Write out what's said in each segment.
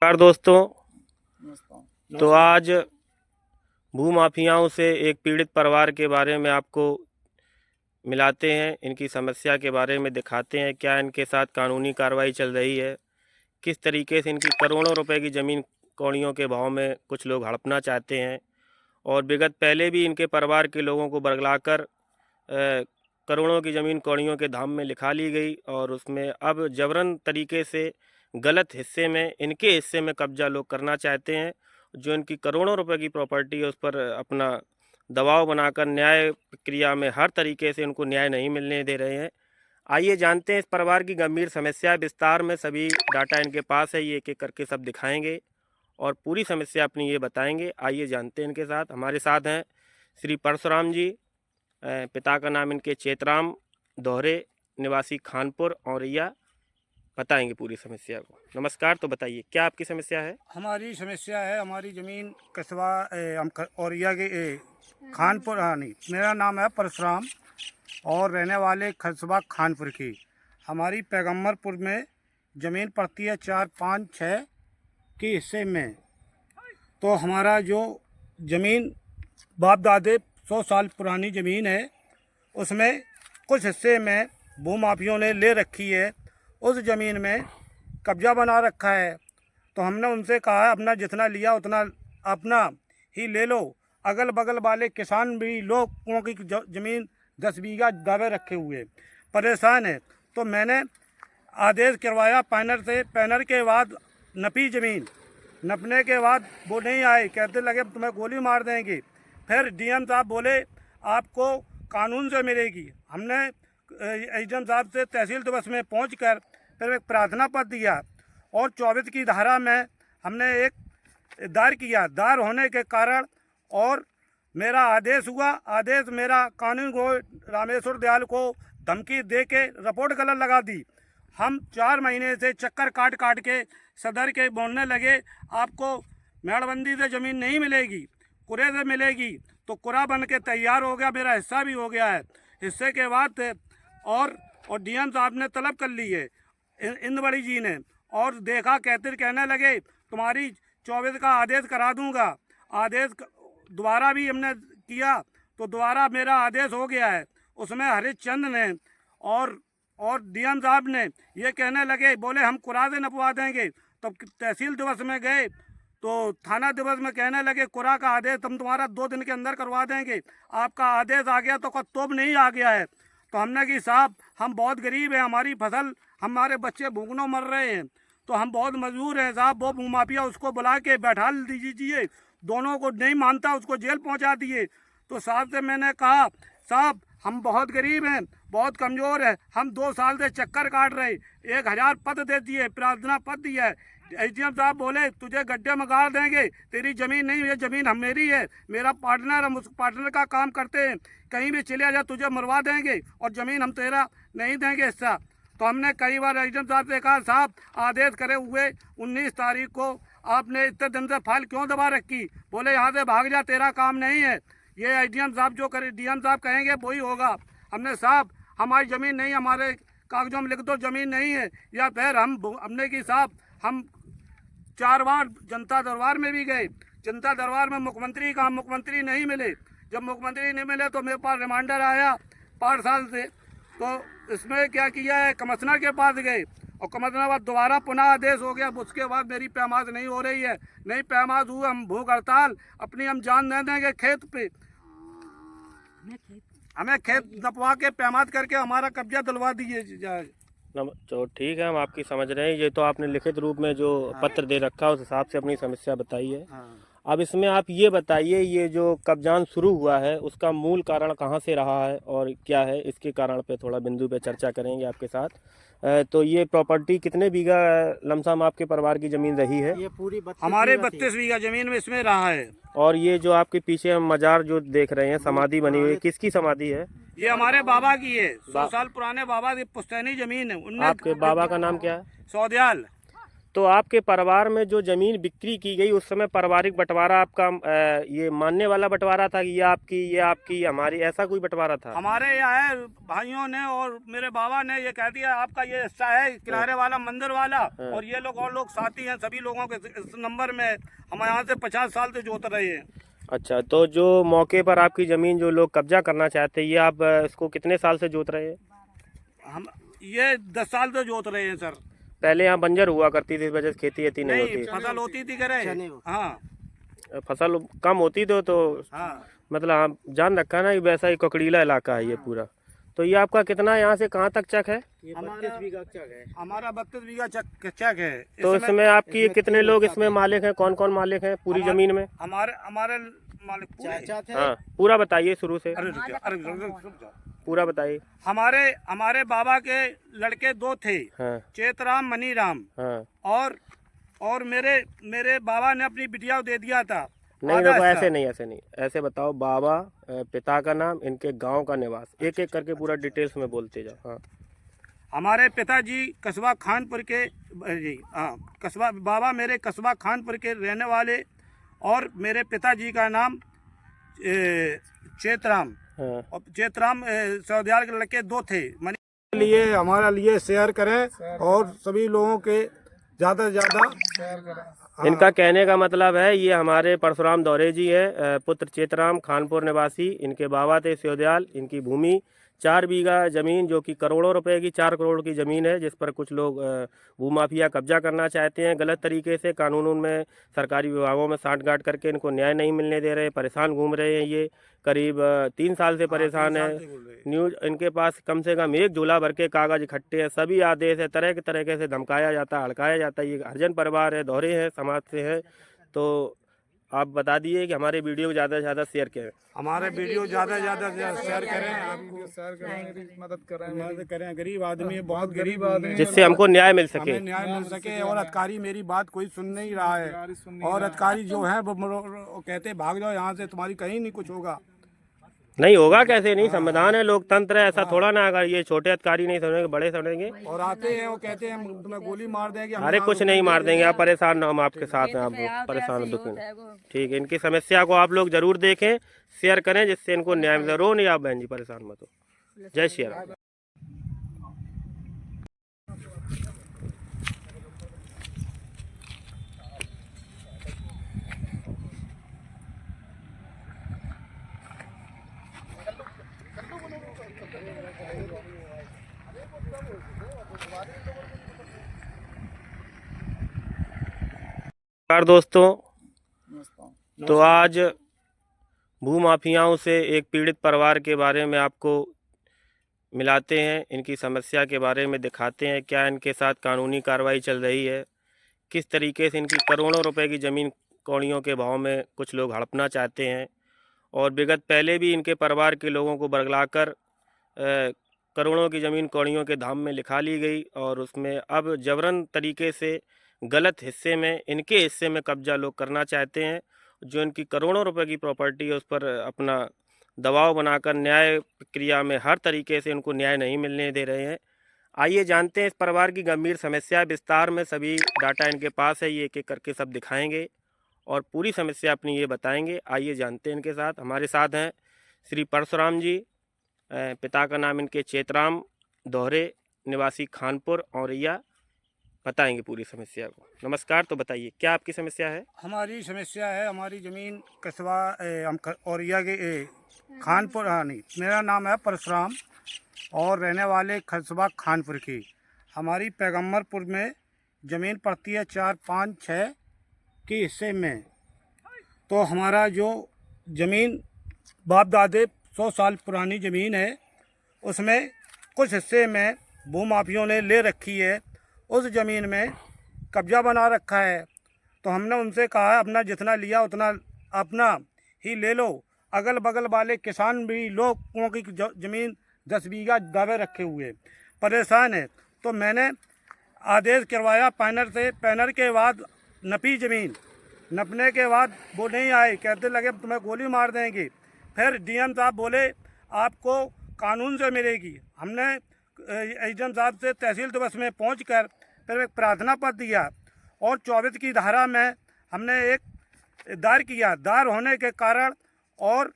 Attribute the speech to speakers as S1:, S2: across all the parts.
S1: नमस्कार दोस्तों। तो आज भूमाफियाओं से एक पीड़ित परिवार के बारे में आपको मिलाते हैं, इनकी समस्या के बारे में दिखाते हैं, क्या इनके साथ कानूनी कार्रवाई चल रही है, किस तरीके से इनकी करोड़ों रुपए की ज़मीन कौड़ियों के भाव में कुछ लोग हड़पना चाहते हैं और विगत पहले भी इनके परिवार के लोगों को बरगलाकर करोड़ों की ज़मीन कौड़ियों के धाम में लिखा ली गई और उसमें अब जबरन तरीके से गलत हिस्से में, इनके हिस्से में कब्जा लोग करना चाहते हैं। जो इनकी करोड़ों रुपए की प्रॉपर्टी है उस पर अपना दबाव बनाकर न्याय प्रक्रिया में हर तरीके से उनको न्याय नहीं मिलने दे रहे हैं। आइए जानते हैं इस परिवार की गंभीर समस्या विस्तार में। सभी डाटा इनके पास है, ये एक एक करके सब दिखाएंगे और पूरी समस्या अपनी ये बताएंगे। आइए जानते हैं इनके साथ। हमारे साथ हैं श्री परशुराम जी, पिता का नाम इनके चेतराम, दोहरे, निवासी खानपुर औरैया, बताएंगे पूरी समस्या को। नमस्कार, तो बताइए क्या आपकी समस्या है?
S2: हमारी समस्या है, हमारी ज़मीन कस्बा औरैया के खानपुर, नहीं, मेरा नाम है परशुराम और रहने वाले कस्बा खानपुर की। हमारी पैगम्बरपुर में ज़मीन पड़ती है 4, 5, 6 के हिस्से में। तो हमारा जो ज़मीन बाप दादे 100 साल पुरानी ज़मीन है, उसमें कुछ हिस्से में भूमाफियों ने ले रखी है। उस ज़मीन में कब्जा बना रखा है। तो हमने उनसे कहा अपना जितना लिया उतना अपना ही ले लो। अगल बगल वाले किसान भी लोगों की ज़मीन 10 बीघा दावे रखे हुए परेशान है। तो मैंने आदेश करवाया पैनल से। पैनल के बाद नपी ज़मीन, नपने के बाद वो नहीं आए, कहते लगे तुम्हें गोली मार देंगे। फिर डीएम साहब बोले आपको कानून से मिलेगी। हमने एसडीएम साहब से तहसील दिवस में पहुंचकर फिर एक प्रार्थना पत्र दिया और 24 की धारा में हमने एक दायर किया। दायर होने के कारण और मेरा आदेश हुआ। आदेश मेरा कानून को रामेश्वर दयाल को धमकी दे के रिपोर्ट गलत लगा दी। हम 4 महीने से चक्कर काट काट के सदर के बोलने लगे आपको मेड़बंदी से ज़मीन नहीं मिलेगी, कुरे से मिलेगी। तो कुरा बन के तैयार हो गया, मेरा हिस्सा भी हो गया है। हिस्से के बाद और डीएम साहब ने तलब कर ली है, इंद्रबड़ी जी ने, और देखा कहने लगे तुम्हारी 24 का आदेश करा दूंगा। आदेश दोबारा भी हमने किया तो दोबारा मेरा आदेश हो गया है। उसमें हरिश्चंद्र ने और डीएम साहब ने ये कहने लगे, बोले हम कुरा से नपवा देंगे। तब तहसील दिवस में गए तो थाना दिवस में कहने लगे कुरा का आदेश हम तुम्हारा 2 दिन के अंदर करवा देंगे। आपका आदेश आ गया तो तोब नहीं आ गया है। तो हमने कि साहब हम बहुत गरीब हैं, हमारी फसल, हमारे बच्चे भूखनों मर रहे हैं, तो हम बहुत मजबूर हैं साहब। वो भूमाफिया उसको बुला के बैठा दीजिए। दोनों को नहीं मानता, उसको जेल पहुंचा दिए। तो साहब से मैंने कहा साहब हम बहुत गरीब हैं, बहुत कमज़ोर है, हम 2 साल से चक्कर काट रहे, 1000 पद दे दिए, प्रार्थना पद दिया है। एसडीएम साहब बोले तुझे गड्ढे में गाड़ देंगे, तेरी ज़मीन नहीं, ये ज़मीन हम मेरी है, मेरा पार्टनर, हम उस पार्टनर का काम करते हैं, कहीं भी चले जा तुझे मरवा देंगे और ज़मीन हम तेरा नहीं देंगे हिस्सा। तो हमने कई बार एसडीएम साहब से कहा साहब आदेश करे हुए 19 तारीख को आपने इतने दिन से फाइल क्यों दबा रखी? बोले यहाँ से भाग जा, तेरा काम नहीं है, ये एसडीएम साहब जो करे, डीएम साहब कहेंगे वही होगा। हमने साहब हमारी ज़मीन नहीं, हमारे कागजों में लिख दो ज़मीन नहीं है, या फिर हमने कि साहब हम 4 बार जनता दरबार में भी गए। जनता दरबार में मुख्यमंत्री का मुख्यमंत्री नहीं मिले। जब मुख्यमंत्री नहीं मिले तो मेरे पास रिमांडर आया 5 साल से। तो इसमें क्या किया है, कमिश्नर के पास गए और कमिश्नर बाद दोबारा पुनः आदेश हो गया। उसके बाद मेरी पैमाज नहीं हो रही है, नहीं पैमाज हुआ हम भूख हड़ताल अपनी हम जान दे देंगे खेत पे। हमें खेत नपवा के पैमाज करके हमारा कब्जा दिलवा दिए जाए।
S1: तो ठीक है, हम आपकी समझ रहे हैं। ये तो आपने लिखित रूप में जो पत्र दे रखा है उस हिसाब से अपनी समस्या बताई है। अब इसमें आप ये बताइए, ये जो कब्जान शुरू हुआ है उसका मूल कारण कहाँ से रहा है और क्या है, इसके कारण पे थोड़ा बिंदु पे चर्चा करेंगे आपके साथ। तो ये प्रॉपर्टी कितने बीघा लमसम आपके परिवार की ज़मीन रही है?
S2: ये पूरी हमारे 32 बीघा ज़मीन में इसमें रहा है।
S1: और ये जो आपके पीछे मजार जो देख रहे हैं, समाधि बनी हुई है, किसकी समाधि है?
S2: ये हमारे बाबा की है, 100 साल पुराने बाबा की पुश्तैनी ज़मीन है।
S1: आपके बाबा का नाम क्या है?
S2: सौदयाल।
S1: तो आपके परिवार में जो जमीन बिक्री की गई उस समय पारिवारिक बंटवारा आपका ये मानने वाला बंटवारा था कि ये आपकी हमारी, ऐसा कोई बंटवारा था?
S2: हमारे यहाँ है भाइयों ने और मेरे बाबा ने ये कह दिया आपका ये हिस्सा है किनारे वाला मंदिर वाला, और ये लोग और लोग साथी हैं सभी लोगों के इस नंबर में। हम यहाँ से 50 साल से जोत रहे हैं।
S1: अच्छा, तो जो मौके पर आपकी ज़मीन जो लोग कब्जा करना चाहते हैं, ये आप इसको कितने साल से जोत रहे हैं?
S2: हम ये 10 साल से जोत रहे हैं सर।
S1: पहले यहाँ बंजर हुआ करती थी, इस वजह से खेती वेती नहीं
S2: नहीं,
S1: होती।
S2: फसल होती थी करे। हाँ
S1: फसल कम होती तो
S2: हाँ।
S1: मतलब आप जान रखा ना कि वैसा ही ककड़ीला इलाका है ये पूरा। तो ये आपका कितना यहाँ से कहाँ तक चक है?
S2: हमारा 32 बीघा चक है।
S1: तो इसमें आपकी कितने लोग इसमें मालिक हैं, कौन कौन मालिक हैं पूरी जमीन में?
S2: हमारे मालिक पूरे।
S1: हाँ, पूरा बताइए शुरू से,
S2: अरे रुक जाओ।
S1: पूरा बताइए।
S2: हमारे बाबा के लड़के 2 थे,
S1: हाँ
S2: चेतराम मनीराम।
S1: हाँ।
S2: और मेरे बाबा ने अपनी बिटिया को दे दिया था।
S1: नहीं देखो, ऐसे नहीं, ऐसे बताओ बाबा, पिता का नाम, इनके गांव का निवास, एक एक करके पूरा डिटेल्स में बोलते जाओ। हाँ।
S2: हमारे पिताजी कस्बा खानपुर के जी, हाँ कस्बा, बाबा मेरे कस्बा खानपुर के रहने वाले, और मेरे पिताजी का नाम चेतराम।
S1: हाँ।
S2: और चेतराम सौदियाल के लड़के 2 थे। लिए हमारा लिए शेयर करें और सभी लोगों के ज़्यादा से ज़्यादा शेयर करें।
S1: इनका कहने का मतलब है ये हमारे परशुराम दौरे जी है, पुत्र चेतराम खानपुर निवासी। इनके बाबा थे स्योदयाल। इनकी भूमि 4 बीघा ज़मीन, जो कि करोड़ों रुपए की, 4 करोड़ की ज़मीन है, जिस पर कुछ लोग भूमाफिया कब्जा करना चाहते हैं गलत तरीके से। कानून में सरकारी विभागों में साठगांठ करके इनको न्याय नहीं मिलने दे रहे, परेशान घूम रहे हैं। ये करीब 3 साल से परेशान है। न्यूज़ इनके पास कम से कम 1 झोला भर के कागज इकट्ठे हैं, सभी आदेश है, तरह के तरीके से धमकाया जाता है, हड़काया जाता है। ये हरिजन परिवार है, दौरे हैं, समाज से है। तो आप बता दिए कि हमारे वीडियो को ज़्यादा से ज़्यादा शेयर करें।
S2: हमारे वीडियो ज़्यादा से ज़्यादा शेयर करें, आपको शेयर करें, मदद करें। गरीब आदमी है, बहुत गरीब आदमी,
S1: जिससे हमको न्याय मिल सके,
S2: हमें न्याय मिल सके। और अधिकारी मेरी बात कोई सुन नहीं रहा है, और अधिकारी जो है वो कहते भाग जाओ यहाँ से, तुम्हारी कहीं नहीं कुछ होगा।
S1: नहीं होगा कैसे नहीं, संविधान है, लोकतंत्र है, ऐसा थोड़ा ना। अगर ये छोटे अधिकारी नहीं समझेंगे, बड़े समझेंगे।
S2: और आते हैं वो कहते हैं तुम्हें गोली मार देंगे।
S1: अरे कुछ नहीं मार देंगे, आप परेशान ना, हम आपके साथ हैं, आप परेशान दुखी नहीं। ठीक है, इनकी समस्या को आप लोग जरूर देखें, शेयर करें, जिससे इनको न्याय मिले। रो नहीं आप बहन जी, परेशान मत हो। जय श्री राम। नमस्कार दोस्तों, तो आज भूमाफियाओं से एक पीड़ित परिवार के बारे में आपको मिलाते हैं, इनकी समस्या के बारे में दिखाते हैं, क्या इनके साथ कानूनी कार्रवाई चल रही है, किस तरीके से इनकी करोड़ों रुपए की ज़मीन कौड़ियों के भाव में कुछ लोग हड़पना चाहते हैं। और विगत पहले भी इनके परिवार के लोगों को बरगलाकर करोड़ों की ज़मीन कौड़ियों के धाम में लिखा ली गई, और उसमें अब जबरन तरीके से गलत हिस्से में, इनके हिस्से में कब्जा लोग करना चाहते हैं। जो इनकी करोड़ों रुपए की प्रॉपर्टी है उस पर अपना दबाव बनाकर न्याय प्रक्रिया में हर तरीके से उनको न्याय नहीं मिलने दे रहे हैं। आइए जानते हैं इस परिवार की गंभीर समस्या विस्तार में। सभी डाटा इनके पास है, ये एक एक करके सब दिखाएंगे और पूरी समस्या अपनी ये बताएंगे। आइए जानते हैं इनके साथ। हमारे साथ हैं श्री परशुराम जी, पिता का नाम इनके चेतराम, दोहरे निवासी खानपुर औरैया, बताएंगे पूरी समस्या को। नमस्कार, तो बताइए क्या आपकी समस्या है?
S2: हमारी समस्या है, हमारी ज़मीन कस्बा हम औरैया के खानपुर, हाँ नहीं, मेरा नाम है परशुराम और रहने वाले कस्बा खानपुर की। हमारी पैगम्बरपुर में ज़मीन पड़ती है 4, 5, 6 के हिस्से में। तो हमारा जो ज़मीन बाप दादे 100 साल पुरानी ज़मीन है, उसमें कुछ हिस्से में भूमाफियों ने ले रखी है। उस ज़मीन में कब्जा बना रखा है। तो हमने उनसे कहा है अपना जितना लिया उतना अपना ही ले लो। अगल बगल वाले किसान भी लोगों की ज़मीन 10 बीघा दावे रखे हुए परेशान है। तो मैंने आदेश करवाया पैनर से। पैनर के बाद नपी ज़मीन, नपने के बाद वो नहीं आए, कहते लगे तुम्हें गोली मार देंगे। फिर डीएम साहब बोले आपको कानून से मिलेगी। हमने एसडीएम साहब से तहसील दिवस में पहुंचकर फिर एक प्रार्थना पत्र दिया और 24 की धारा में हमने एक दायर किया। दायर होने के कारण और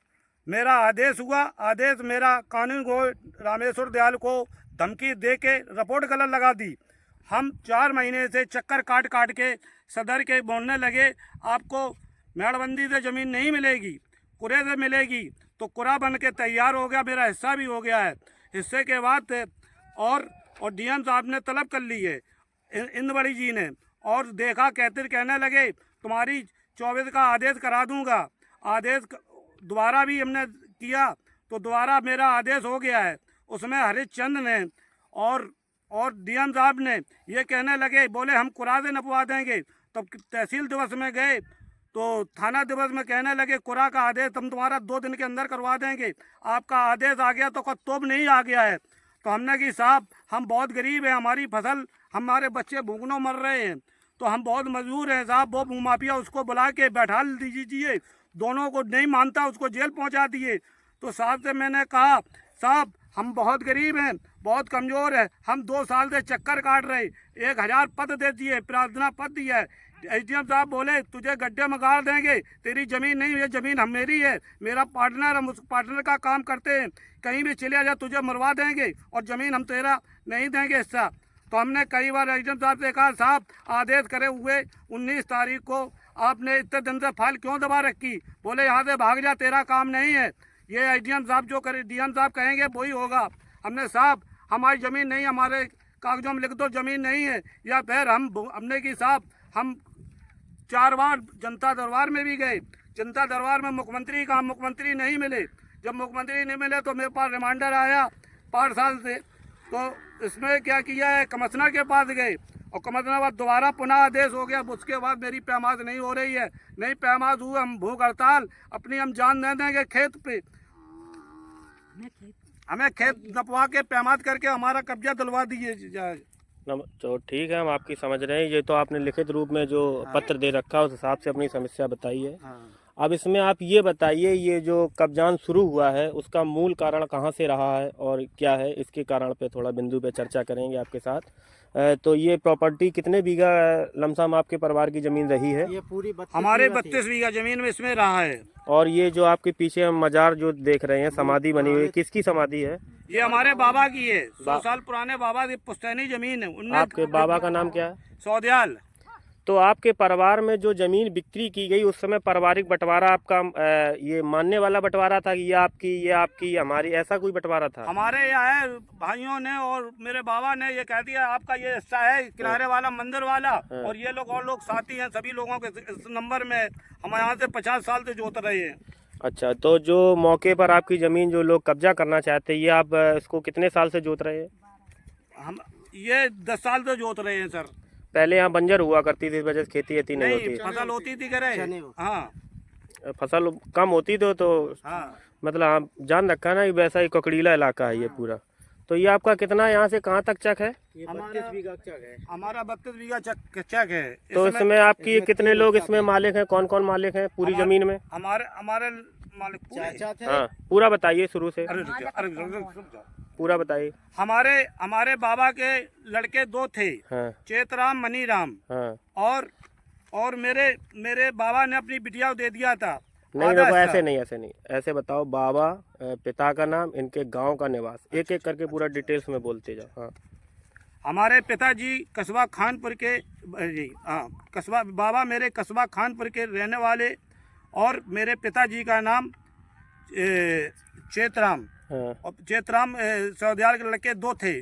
S2: मेरा आदेश हुआ। आदेश मेरा कानून को रामेश्वर दयाल को धमकी दे के रिपोर्ट गलत लगा दी। हम 4 महीने से चक्कर काट काट के सदर के बोलने लगे, आपको मेड़बंदी से ज़मीन नहीं मिलेगी, कुरे से मिलेगी। तो कुरा बन के तैयार हो गया, मेरा हिस्सा भी हो गया है। हिस्से के बाद और डीएम साहब ने तलब कर ली है, इंद बड़ी जी ने, और देखा कहने लगे तुम्हारी 24 का आदेश करा दूंगा। आदेश दोबारा भी हमने किया तो दोबारा मेरा आदेश हो गया है। उसमें हरिश्चंद्र ने और डीएम साहब ने ये कहने लगे, बोले हम कुरा से नपवा देंगे। तब तहसील दिवस में गए तो थाना दिवस में कहने लगे कुरा का आदेश हम तुम्हारा 2 दिन के अंदर करवा देंगे। आपका आदेश आ गया तो तोब नहीं आ गया है। तो हमने कि साहब हम बहुत गरीब हैं, हमारी फसल, हमारे बच्चे भूखनों मर रहे हैं, तो हम बहुत मजबूर हैं साहब। वो भूमाफिया उसको बुला के बैठा दीजिए। दोनों को नहीं मानता, उसको जेल पहुंचा दिए। तो साहब से मैंने कहा, साहब हम बहुत गरीब हैं, बहुत कमज़ोर है, हम 2 साल से चक्कर काट रहे, 1000 पद दे दिए, प्रार्थना पद दिया है। एसडीएम साहब बोले तुझे गड्ढे में गाड़ देंगे, तेरी ज़मीन नहीं, ये ज़मीन हम मेरी है, मेरा पार्टनर, हम उस पार्टनर का काम करते हैं, कहीं भी चले जा तुझे मरवा देंगे और ज़मीन हम तेरा नहीं देंगे हिस्सा। तो हमने कई बार एसडीएम साहब से कहा, साहब आदेश करे हुए 19 तारीख को आपने इतने दिन से फाइल क्यों दबा रखी? बोले यहाँ से भाग जा, तेरा काम नहीं है, ये एसडीएम साहब जो करे, डीएम साहब कहेंगे वही होगा। हमने साहब हमारी ज़मीन नहीं, हमारे कागजों में लिख दो ज़मीन नहीं है, या फिर हमने कि साहब हम 4 बार जनता दरबार में भी गए। जनता दरबार में मुख्यमंत्री का मुख्यमंत्री नहीं मिले। जब मुख्यमंत्री नहीं मिले तो मेरे पास रिमाइंडर आया पाठशाल से। तो इसमें क्या किया है, कमिश्नर के पास गए और कमिश्नर के बाद दोबारा पुनः आदेश हो गया। उसके बाद मेरी पैमाश नहीं हो रही है, नहीं पैमाश हुआ, हम भूख हड़ताल अपनी हम जान दे देंगे खेत पे। हमें खेत नपवा के पैमाश करके हमारा कब्जा दिलवा दीजिए।
S1: तो ठीक है, हम आपकी समझ रहे हैं। ये तो आपने लिखित रूप में जो पत्र दे रखा है उस हिसाब से अपनी समस्या बताई है। अब इसमें आप ये बताइए, ये जो कब्जान शुरू हुआ है उसका मूल कारण कहाँ से रहा है और क्या है, इसके कारण पे थोड़ा बिंदु पे चर्चा करेंगे आपके साथ। तो ये प्रॉपर्टी कितने बीघा लमसम आपके परिवार की ज़मीन रही है?
S2: ये पूरी हमारे 32 बीघा ज़मीन में इसमें रहा है।
S1: और ये जो आपके पीछे हम मजार जो देख रहे हैं, समाधि बनी हुई, किसकी समाधि है?
S2: ये हमारे बाबा की है, 100 साल पुराने बाबा की पुश्तैनी ज़मीन है।
S1: आपके बाबा का नाम क्या है?
S2: सौदयाल।
S1: तो आपके परिवार में जो ज़मीन बिक्री की गई उस समय पारिवारिक बंटवारा आपका ये मानने वाला बंटवारा था कि ये आपकी हमारी, ऐसा कोई बंटवारा था?
S2: हमारे यहाँ है भाइयों ने और मेरे बाबा ने ये कह दिया आपका ये हिस्सा है, किनारे वाला मंदिर वाला, और ये लोग और लोग साथी हैं, सभी लोगों के इस नंबर में। हम यहाँ से 50 साल से जोत रहे हैं।
S1: अच्छा, तो जो मौके पर आपकी ज़मीन जो लोग कब्जा करना चाहते हैं, ये आप इसको कितने साल से जोत रहे हैं?
S2: हम ये 10 साल से जोत रहे हैं सर।
S1: पहले यहाँ बंजर हुआ करती थी, इस वजह से खेती नहीं होती,
S2: फसल होती थी करे। हाँ,
S1: फसल कम होती तो
S2: हाँ,
S1: मतलब आप जान रखा ना, वैसा ही ककड़ीला इलाका है ये पूरा। तो ये आपका कितना यहाँ से कहाँ तक चक है?
S2: हमारा 32 बीघा चक है।
S1: तो इसमें आपकी कितने लोग इसमें मालिक हैं, कौन कौन मालिक हैं पूरी जमीन में?
S2: हमारे मालिक
S1: हाँ, पूरा बताइए शुरू से, पूरा बताइए।
S2: हमारे बाबा के लड़के 2 थे,
S1: हाँ,
S2: चेतराम मनीराम।
S1: हाँ।
S2: और मेरे बाबा ने अपनी बिटिया को दे दिया था।
S1: नहीं देखो, ऐसे नहीं, ऐसे बताओ, बाबा, पिता का नाम, इनके गांव का निवास, एक एक करके पूरा डिटेल्स में बोलते जाओ। हाँ।
S2: हमारे पिताजी कस्बा खानपुर के जी, हाँ, कस्बा बाबा मेरे कस्बा खानपुर के रहने वाले, और मेरे पिताजी का नाम चेतराम।
S1: हाँ।
S2: और चेतराम सौदयाल के लड़के 2 थे।